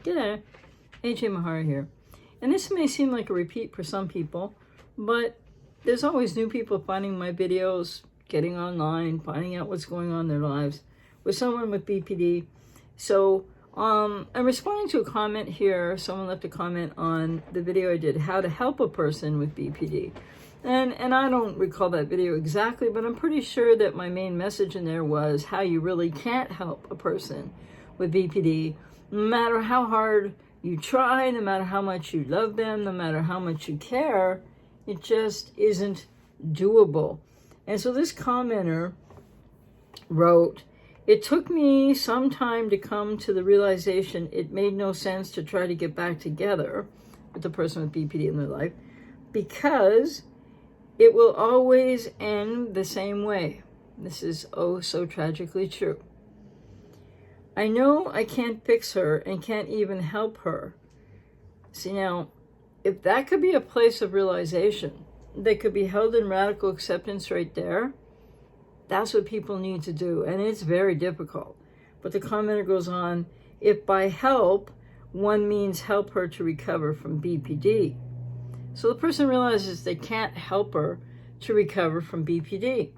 G'day, AJ Mahara here. And this may seem like a repeat for some people, but there's always new people finding my videos, getting online, finding out what's going on in their lives with someone with BPD. So I'm responding to a comment here. Someone left a comment on the video I did, how to help a person with BPD. And I don't recall that video exactly, but I'm pretty sure that my main message in there was how you really can't help a person with BPD, no matter how hard you try, no matter how much you love them, no matter how much you care, it just isn't doable. And so this commenter wrote, "It took me some time to come to the realization it made no sense to try to get back together with the person with BPD in their life because it will always end the same way." This is oh so tragically true. "I know I can't fix her and can't even help her." See, now, if that could be a place of realization that could be held in radical acceptance right there, that's what people need to do, and it's very difficult. But the commenter goes on, if by help, one means help her to recover from BPD. So the person realizes they can't help her to recover from BPD.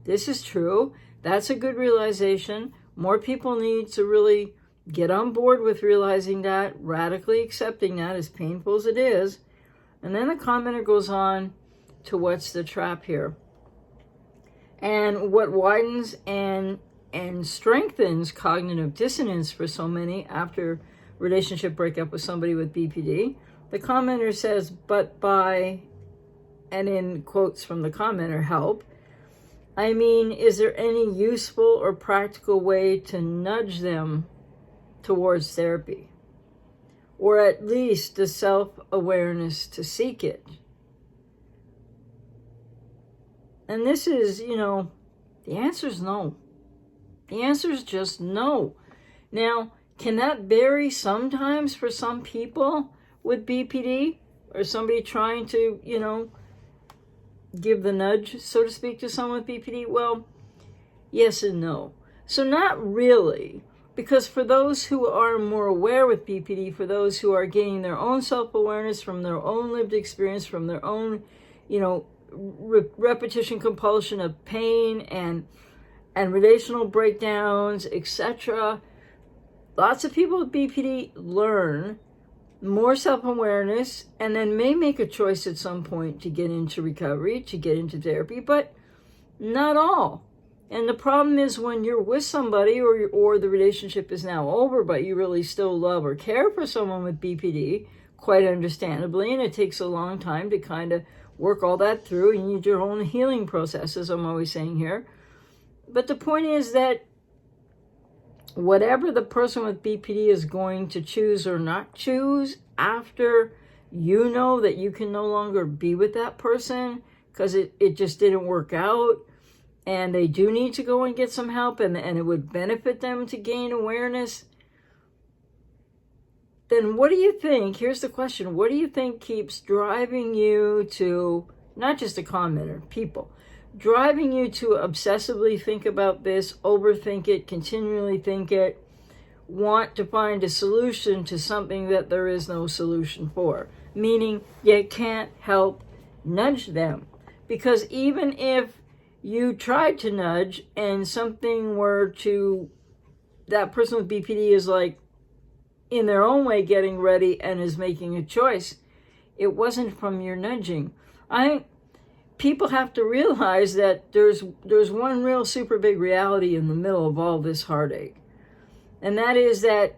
This is true. That's a good realization. More people need to really get on board with realizing that, radically accepting that, as painful as it is. And then the commenter goes on to what's the trap here. And what widens and strengthens cognitive dissonance for so many after relationship breakup with somebody with BPD, the commenter says, but by, and in quotes from the commenter, help, I mean, is there any useful or practical way to nudge them towards therapy? Or at least the self-awareness to seek it? And this is, the answer is no. The answer is just no. Now, can that vary sometimes for some people with BPD? Or somebody trying to, give the nudge, so to speak, to someone with BPD? Well, yes and no. So not really, because for those who are more aware with BPD, for those who are gaining their own self-awareness from their own lived experience, from their own, repetition compulsion of pain and relational breakdowns, etc., lots of people with BPD learn more self-awareness and then may make a choice at some point to get into recovery, to get into therapy, but not all. And the problem is when you're with somebody or the relationship is now over, but you really still love or care for someone with BPD, quite understandably, and it takes a long time to kind of work all that through. You need your own healing process, as I'm always saying here. But the point is that whatever the person with BPD is going to choose or not choose after you know that you can no longer be with that person because it just didn't work out and they do need to go and get some help and it would benefit them to gain awareness, then what do you think? Here's the question. What do you think keeps driving you to, not just a commenter, people, driving you to obsessively think about this, overthink it, continually think it, want to find a solution to something that there is no solution for? Meaning you can't help nudge them. Because even if you tried to nudge and something were to, that person with BPD is like in their own way getting ready and is making a choice, it wasn't from your nudging. People have to realize that there's one real super big reality in the middle of all this heartache. And that is that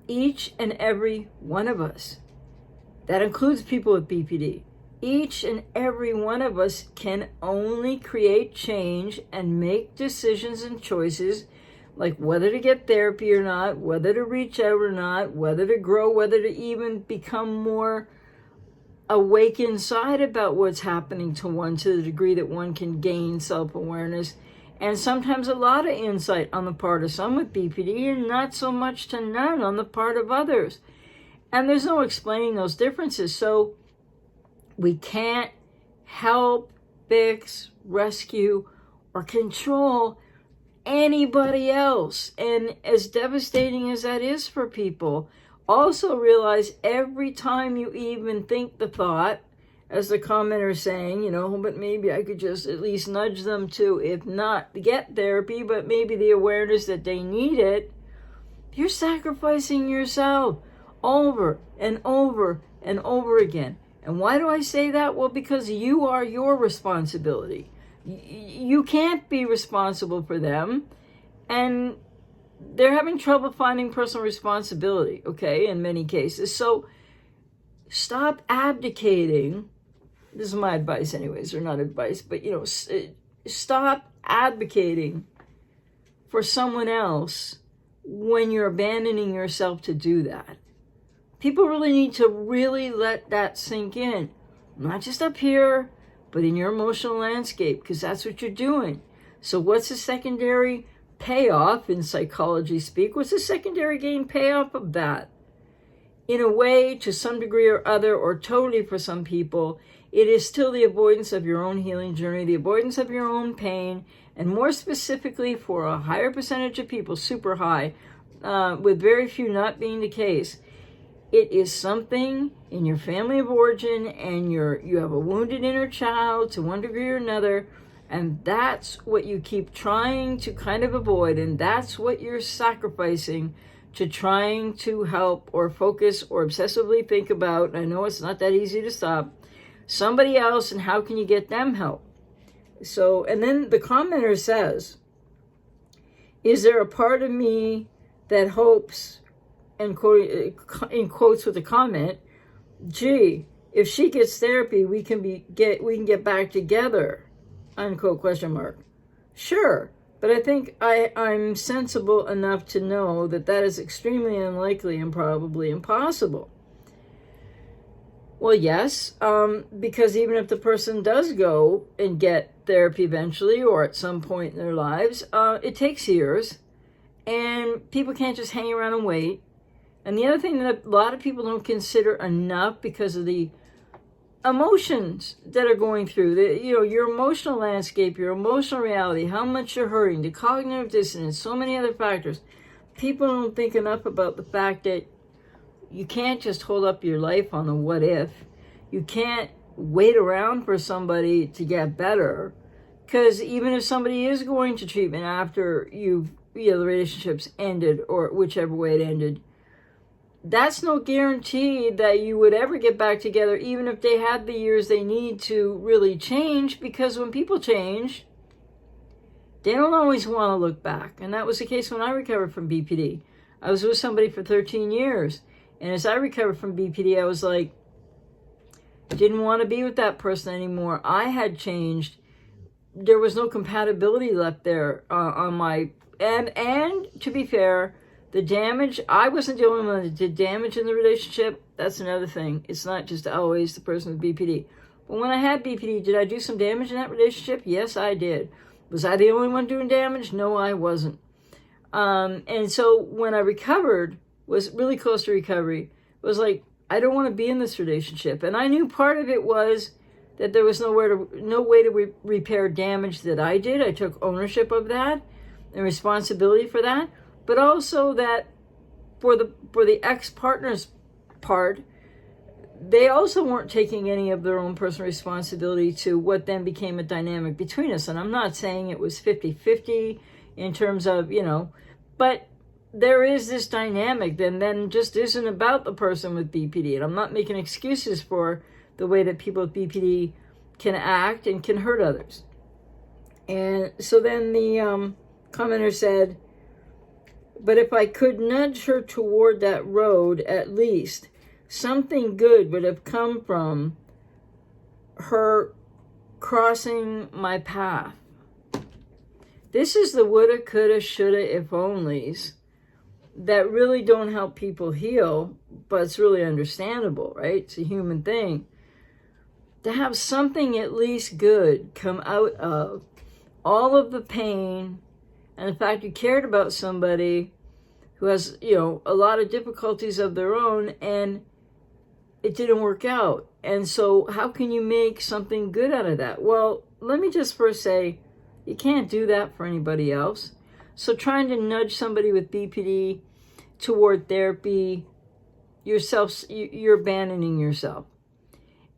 each and every one of us, that includes people with BPD, each and every one of us can only create change and make decisions and choices like whether to get therapy or not, whether to reach out or not, whether to grow, whether to even become more awake inside about what's happening to one to the degree that one can gain self-awareness and sometimes a lot of insight on the part of some with BPD and not so much to none on the part of others. And there's no explaining those differences. So we can't help, fix, rescue, or control anybody else. And as devastating as that is for people, Also realize every time you even think the thought, as the commenter is saying, you know, but maybe I could just at least nudge them to, if not get therapy, but maybe the awareness that they need it, you're sacrificing yourself over and over and over again. And why do I say that? Well, because you are your responsibility. You can't be responsible for them. And they're having trouble finding personal responsibility, okay, in many cases. So stop abdicating. This is my advice anyways, or not advice, but, you know, stop advocating for someone else when you're abandoning yourself to do that. People really need to really let that sink in, not just up here, but in your emotional landscape, because that's what you're doing. So what's the secondary payoff in psychology speak? What's the secondary gain payoff of that? In a way, to some degree or other, or totally for some people, it is still the avoidance of your own healing journey, the avoidance of your own pain, and more specifically for a higher percentage of people, super high, with very few not being the case, it is something in your family of origin, and you have a wounded inner child to one degree or another, and that's what you keep trying to kind of avoid, and that's what you're sacrificing to trying to help or focus or obsessively think about. And I know it's not that easy to stop. Somebody else, and how can you get them help? So, and then the commenter says, is there a part of me that hopes, and in quotes with a comment, gee, if she gets therapy, we can get back together, unquote, question mark. Sure, but I think I'm sensible enough to know that that is extremely unlikely and probably impossible. Well, yes, because even if the person does go and get therapy eventually or at some point in their lives, it takes years, and people can't just hang around and wait. And the other thing that a lot of people don't consider enough, because of the emotions that are going through, your emotional landscape, your emotional reality, how much you're hurting, the cognitive dissonance, so many other factors. People don't think enough about the fact that you can't just hold up your life on a what if. You can't wait around for somebody to get better, because even if somebody is going to treatment after the relationship's ended, or whichever way it ended, that's no guarantee that you would ever get back together, even if they had the years they need to really change, because when people change, they don't always want to look back. And that was the case when I recovered from BPD. I was with somebody for 13 years. And as I recovered from BPD, I was like, didn't want to be with that person anymore. I had changed. There was no compatibility left there on my, and to be fair, the damage, I wasn't the only one that did damage in the relationship. That's another thing. It's not just always the person with BPD. But when I had BPD, did I do some damage in that relationship? Yes, I did. Was I the only one doing damage? No, I wasn't. And so when I recovered, was really close to recovery, was like, I don't want to be in this relationship. And I knew part of it was that there was no way to repair damage that I did. I took ownership of that and responsibility for that. But also that for the ex-partner's part, they also weren't taking any of their own personal responsibility to what then became a dynamic between us. And I'm not saying it was 50-50 in terms of, but there is this dynamic that then just isn't about the person with BPD. And I'm not making excuses for the way that people with BPD can act and can hurt others. And so then the commenter said, but if I could nudge her toward that road, at least something good would have come from her crossing my path. This is the woulda, coulda, shoulda, if onlys that really don't help people heal, but it's really understandable, right? It's a human thing. To have something at least good come out of all of the pain and the fact you cared about somebody who has, a lot of difficulties of their own, and it didn't work out. And so how can you make something good out of that? Well, let me just first say, you can't do that for anybody else. So trying to nudge somebody with BPD toward therapy you're abandoning yourself.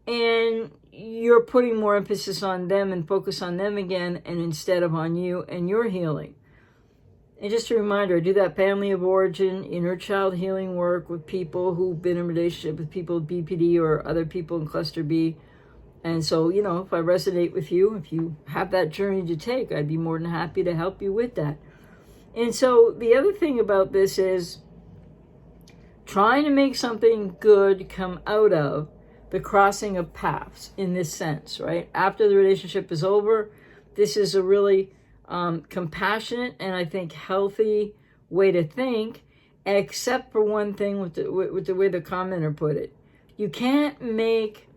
And you're putting more emphasis on them and focus on them again, and instead of on you and your healing. And just a reminder, I do that family of origin, inner child healing work with people who've been in relationship with people with BPD or other people in cluster B. And so, if I resonate with you, if you have that journey to take, I'd be more than happy to help you with that. And so the other thing about this is trying to make something good come out of the crossing of paths in this sense, right? After the relationship is over, this is a really compassionate and I think healthy way to think, except for one thing with the way the commenter put it. You can't make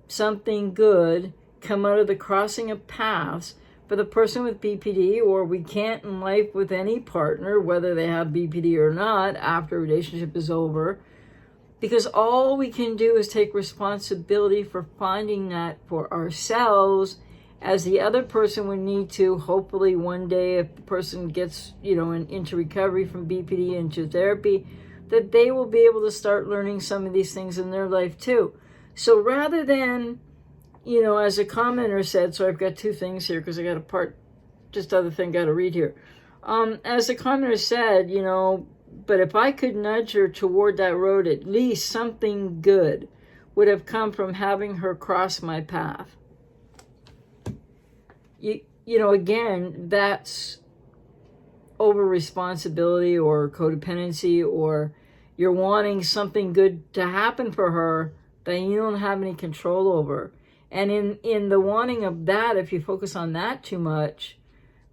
something good come out of the crossing of paths for the person with BPD, or we can't in life with any partner, whether they have BPD or not, after a relationship is over, because all we can do is take responsibility for finding that for ourselves, as the other person would need to, hopefully one day, if the person gets, into recovery from BPD, into therapy, that they will be able to start learning some of these things in their life too. So rather than, as a commenter said, so I've got two things here because I got other thing got to read here. As the commenter said, but if I could nudge her toward that road, at least something good would have come from having her cross my path. Again, that's over responsibility or codependency, or you're wanting something good to happen for her that you don't have any control over. And in the wanting of that, if you focus on that too much,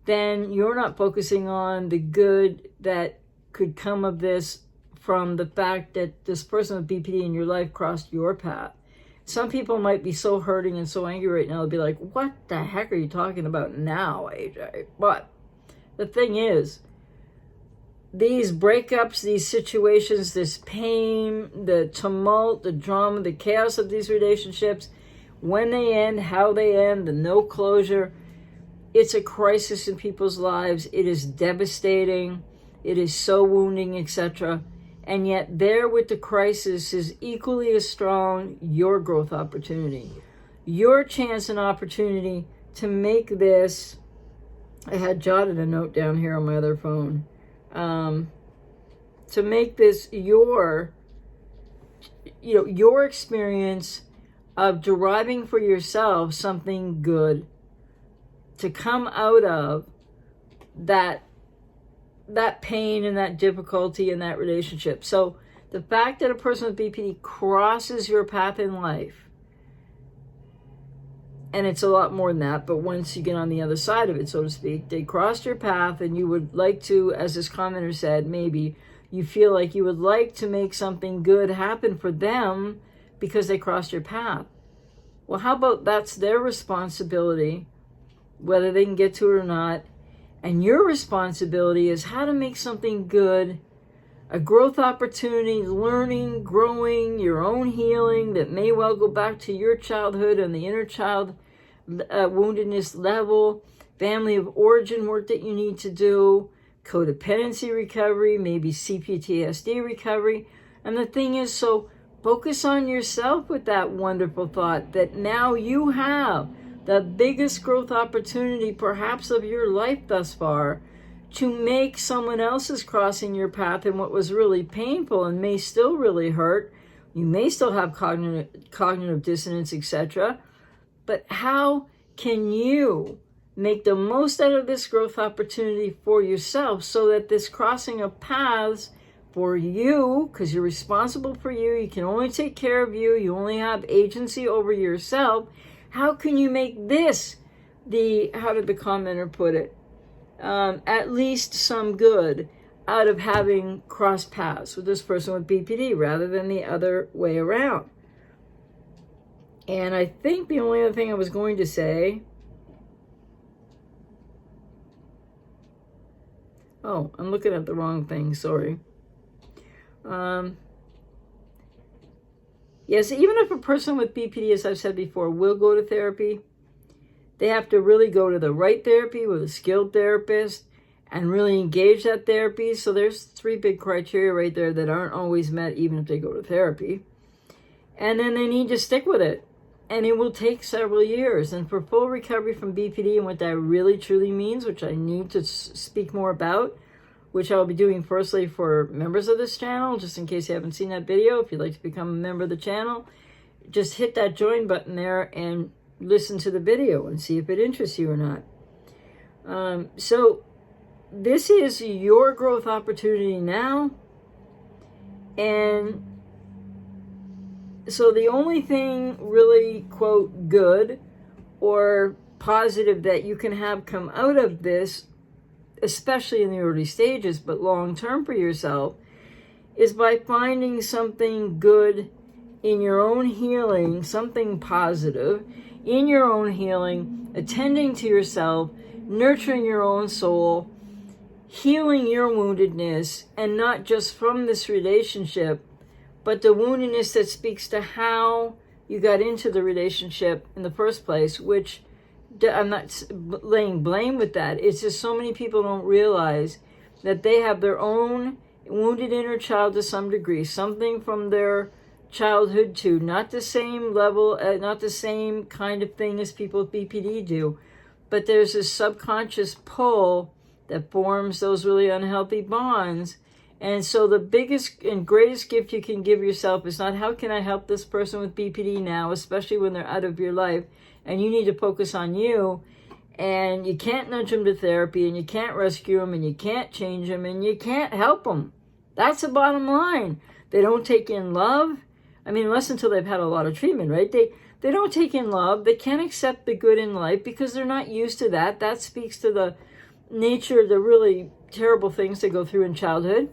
then you're not focusing on the good that could come of this from the fact that this person with BPD in your life crossed your path. Some people might be so hurting and so angry right now, they'll be like, what the heck are you talking about now, AJ? But the thing is, these breakups, these situations, this pain, the tumult, the drama, the chaos of these relationships, when they end, how they end, the no closure, it's a crisis in people's lives. It is devastating. It is so wounding, etc. And yet there with the crisis is equally as strong your growth opportunity, your chance and opportunity to make this. I had jotted a note down here on my other phone. To make this your experience of deriving for yourself something good to come out of that pain and that difficulty in that relationship. So the fact that a person with BPD crosses your path in life, and it's a lot more than that, but once you get on the other side of it, so to speak, they crossed your path, and you would like to, as this commenter said, maybe you feel like you would like to make something good happen for them because they crossed your path. Well, how about that's their responsibility, whether they can get to it or not, and your responsibility is how to make something good, a growth opportunity, learning, growing, your own healing that may well go back to your childhood and the inner child woundedness level, family of origin work that you need to do, codependency recovery, maybe CPTSD recovery. And the thing is, so focus on yourself with that wonderful thought that now you have the biggest growth opportunity perhaps of your life thus far, to make someone else's crossing your path and what was really painful and may still really hurt. You may still have cognitive dissonance, etc. But how can you make the most out of this growth opportunity for yourself so that this crossing of paths for you, because you're responsible for you can only take care of you, you only have agency over yourself. How can you make this how did the commenter put it? At least some good out of having crossed paths with this person with BPD rather than the other way around. And I think the only other thing I was going to say, oh, I'm looking at the wrong thing, sorry. Yes, even if a person with BPD, as I've said before, will go to therapy, they have to really go to the right therapy with a skilled therapist and really engage that therapy. So there's 3 big criteria right there that aren't always met even if they go to therapy. And then they need to stick with it. And it will take several years. And for full recovery from BPD and what that really truly means, which I need to speak more about, which I'll be doing firstly for members of this channel, just in case you haven't seen that video. If you'd like to become a member of the channel, just hit that join button there and listen to the video and see if it interests you or not. So this is your growth opportunity now. And so the only thing really, quote, good or positive that you can have come out of this, especially in the early stages, but long term for yourself, is by finding something good in your own healing, something positive in your own healing, attending to yourself, nurturing your own soul, healing your woundedness, and not just from this relationship, but the woundedness that speaks to how you got into the relationship in the first place, which I'm not laying blame with that. It's just so many people don't realize that they have their own wounded inner child to some degree, something from their childhood too, not the same level, not the same kind of thing as people with BPD do, but there's this subconscious pull that forms those really unhealthy bonds. And so the biggest and greatest gift you can give yourself is not how can I help this person with BPD now, especially when they're out of your life, and you need to focus on you, and you can't nudge them to therapy, and you can't rescue them, and you can't change them, and you can't help them. That's the bottom line. They don't take in love. I mean, unless until they've had a lot of treatment, right? They don't take in love. They can't accept the good in life because they're not used to that. That speaks to the nature of the really terrible things they go through in childhood,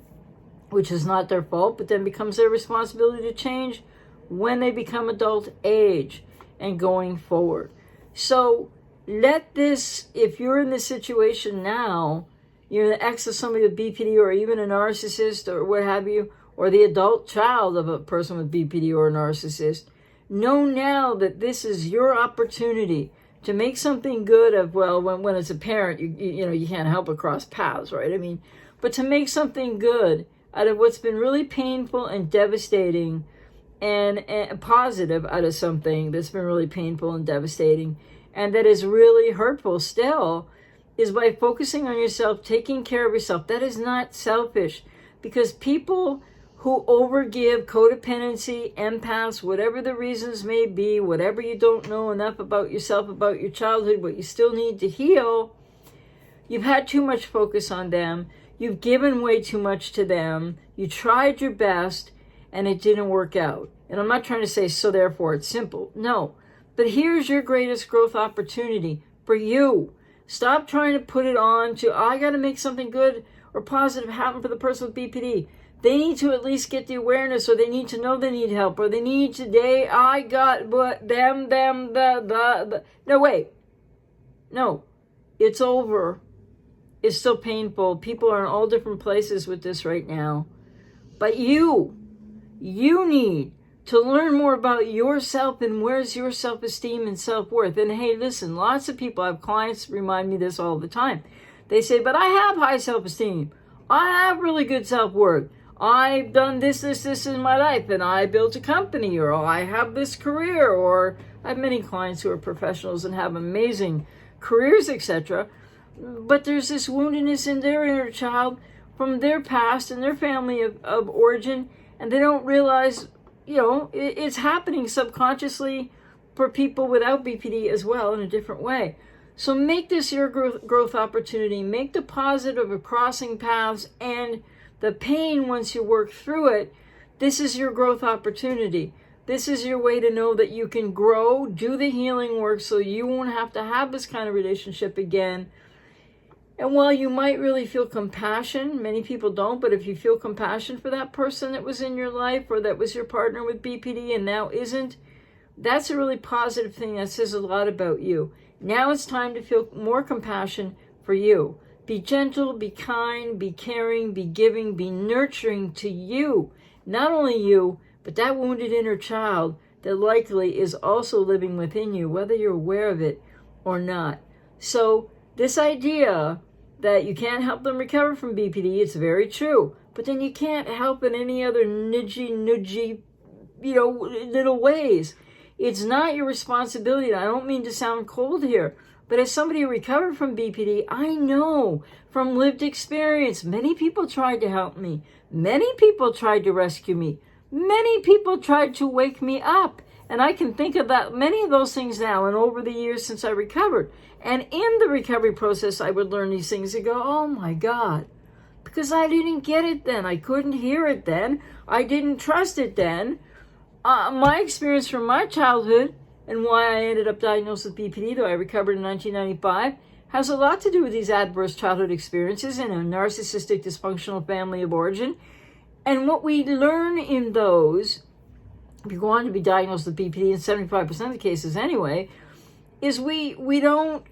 which is not their fault, but then becomes their responsibility to change when they become adult age and going forward. So let this, if you're in this situation now, you're the ex of somebody with BPD or even a narcissist or what have you, or the adult child of a person with BPD or a narcissist, know now that this is your opportunity to make something good of, well, when it's a parent, you know, you can't help but cross paths, right? I mean, but to make something good out of what's been really painful and devastating, and positive out of something that's been really painful and devastating and that is really hurtful still, is by focusing on yourself, taking care of yourself. That is not selfish, because people who overgive, codependency, empaths, whatever the reasons may be, whatever you don't know enough about yourself, about your childhood, what you still need to heal, you've had too much focus on them. You've given way too much to them. You tried your best and it didn't work out. And I'm not trying to say, so therefore it's simple. No. But here's your greatest growth opportunity for you. Stop trying to put it on to, I got to make something good or positive happen for the person with BPD. They need to at least get the awareness, or they need to know they need help, or they need today, I got what, the. No, wait. No. It's over. It's still painful. People are in all different places with this right now. But you need to learn more about yourself and where's your self-esteem and self-worth. And hey, listen, lots of people, I have clients remind me this all the time. They say, but I have high self-esteem. I have really good self-worth. I've done this in my life, and I built a company, or I have this career, or I have many clients who are professionals and have amazing careers, etc. But there's this woundedness in their inner child from their past and their family of origin, and they don't realize, it's happening subconsciously for people without BPD as well in a different way. So make this your growth opportunity. Make the positive of crossing paths and the pain once you work through it. This is your growth opportunity. This is your way to know that you can grow, do the healing work so you won't have to have this kind of relationship again. And while you might really feel compassion, many people don't, but if you feel compassion for that person that was in your life or that was your partner with BPD and now isn't, that's a really positive thing that says a lot about you. Now it's time to feel more compassion for you. Be gentle, be kind, be caring, be giving, be nurturing to you. Not only you, but that wounded inner child that likely is also living within you, whether you're aware of it or not. So this idea that you can't help them recover from BPD. It's very true. But then you can't help in any other nudgy, little ways. It's not your responsibility. And I don't mean to sound cold here, but as somebody who recovered from BPD, I know from lived experience, many people tried to help me. Many people tried to rescue me. Many people tried to wake me up. And I can think of that, many of those things now and over the years since I recovered. And in the recovery process, I would learn these things and go, oh my God, because I didn't get it then. I couldn't hear it then. I didn't trust it then. My experience from my childhood and why I ended up diagnosed with BPD, though I recovered in 1995, has a lot to do with these adverse childhood experiences in a narcissistic dysfunctional family of origin. And what we learn in those, if you go on to be diagnosed with BPD in 75% of the cases anyway, is we don't,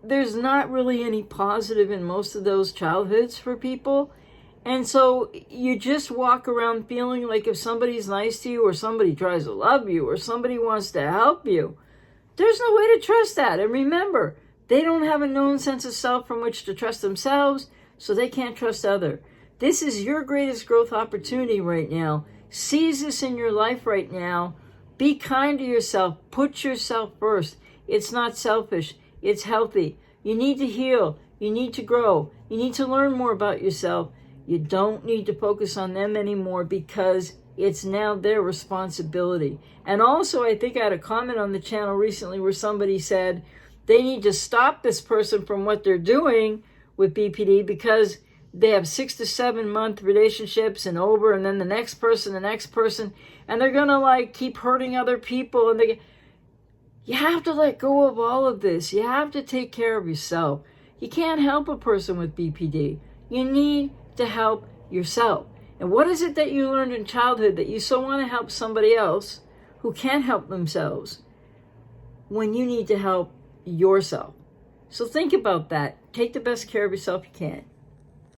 there's not really any positive in most of those childhoods for people. And so you just walk around feeling like if somebody's nice to you or somebody tries to love you or somebody wants to help you, there's no way to trust that. And remember, they don't have a known sense of self from which to trust themselves, so they can't trust others. This is your greatest growth opportunity right now. Seize this in your life right now. Be kind to yourself. Put yourself first. It's not selfish. It's healthy. You need to heal. You need to grow. You need to learn more about yourself. You don't need to focus on them anymore because it's now their responsibility. And also, I think I had a comment on the channel recently where somebody said they need to stop this person from what they're doing with BPD because they have 6 to 7 month relationships and then the next person, and they're gonna keep hurting other people. And you have to let go of all of this. You have to take care of yourself. You can't help a person with BPD. You need to help yourself. And what is it that you learned in childhood that you so want to help somebody else who can't help themselves when you need to help yourself? So think about that. Take the best care of yourself you can.